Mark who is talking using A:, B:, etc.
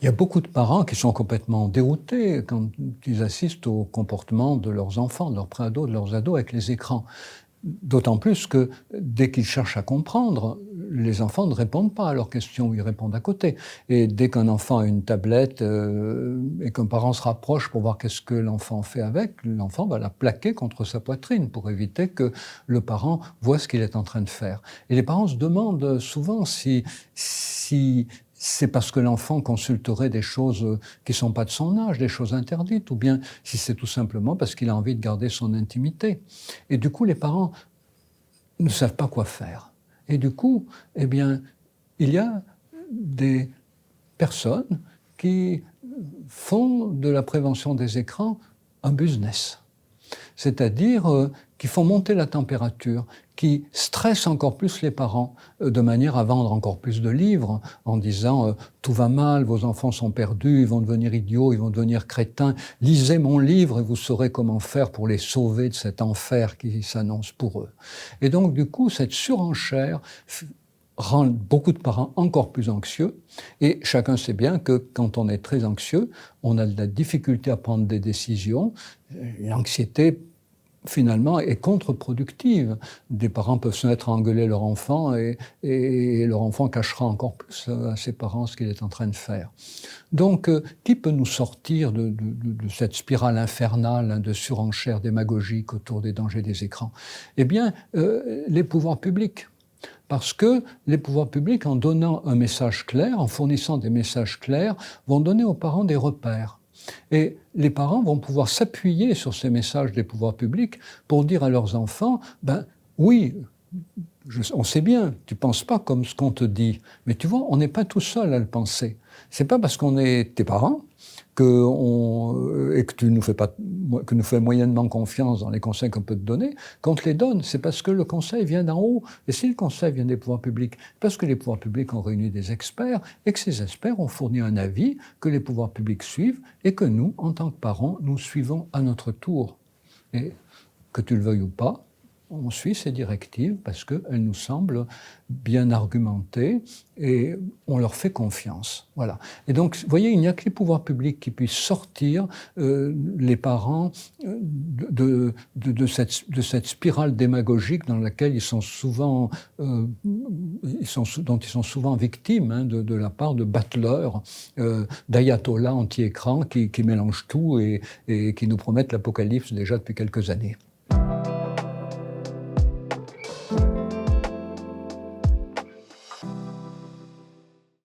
A: Il y a beaucoup de parents qui sont complètement déroutés quand ils assistent au comportement de leurs enfants, de leurs préados, de leurs ados avec les écrans. D'autant plus que dès qu'ils cherchent à comprendre, les enfants ne répondent pas à leurs questions, ils répondent à côté. Et dès qu'un enfant a une tablette et qu'un parent se rapproche pour voir qu'est-ce que l'enfant fait avec, l'enfant va la plaquer contre sa poitrine pour éviter que le parent voit ce qu'il est en train de faire. Et les parents se demandent souvent si c'est parce que l'enfant consulterait des choses qui ne sont pas de son âge, des choses interdites, ou bien si c'est tout simplement parce qu'il a envie de garder son intimité. Et du coup, les parents ne savent pas quoi faire. Et du coup, eh bien, il y a des personnes qui font de la prévention des écrans un business. C'est-à-dire qui font monter la température, qui stressent encore plus les parents de manière à vendre encore plus de livres en disant tout va mal, vos enfants sont perdus, ils vont devenir idiots, ils vont devenir crétins, lisez mon livre et vous saurez comment faire pour les sauver de cet enfer qui s'annonce pour eux. Et donc du coup, cette surenchère rend beaucoup de parents encore plus anxieux et chacun sait bien que quand on est très anxieux, on a de la difficulté à prendre des décisions, l'anxiété finalement est contre-productive. Des parents peuvent se mettre à engueuler leur enfant et leur enfant cachera encore plus à ses parents ce qu'il est en train de faire. Donc, qui peut nous sortir de cette spirale infernale de surenchère démagogique autour des dangers des écrans ? Eh bien, les pouvoirs publics. Parce que les pouvoirs publics, en donnant un message clair, en fournissant des messages clairs, vont donner aux parents des repères. Et les parents vont pouvoir s'appuyer sur ces messages des pouvoirs publics pour dire à leurs enfants, oui, on sait bien, tu ne penses pas comme ce qu'on te dit, mais tu vois, on n'est pas tout seul à le penser. C'est pas parce qu'on est tes parents et que tu nous fais moyennement confiance dans les conseils qu'on peut te donner, qu'on te les donne. C'est parce que le conseil vient d'en haut. Et si le conseil vient des pouvoirs publics, parce que les pouvoirs publics ont réuni des experts et que ces experts ont fourni un avis que les pouvoirs publics suivent et que nous, en tant que parents, nous suivons à notre tour. Et que tu le veuilles ou pas, on suit ces directives parce qu'elles nous semblent bien argumentées et on leur fait confiance. Voilà. Et donc, vous voyez, il n'y a que les pouvoirs publics qui puissent sortir les parents de cette spirale démagogique dans laquelle dont ils sont souvent victimes de la part de battleurs, d'ayatollahs anti-écran qui mélangent tout et qui nous promettent l'apocalypse déjà depuis quelques années.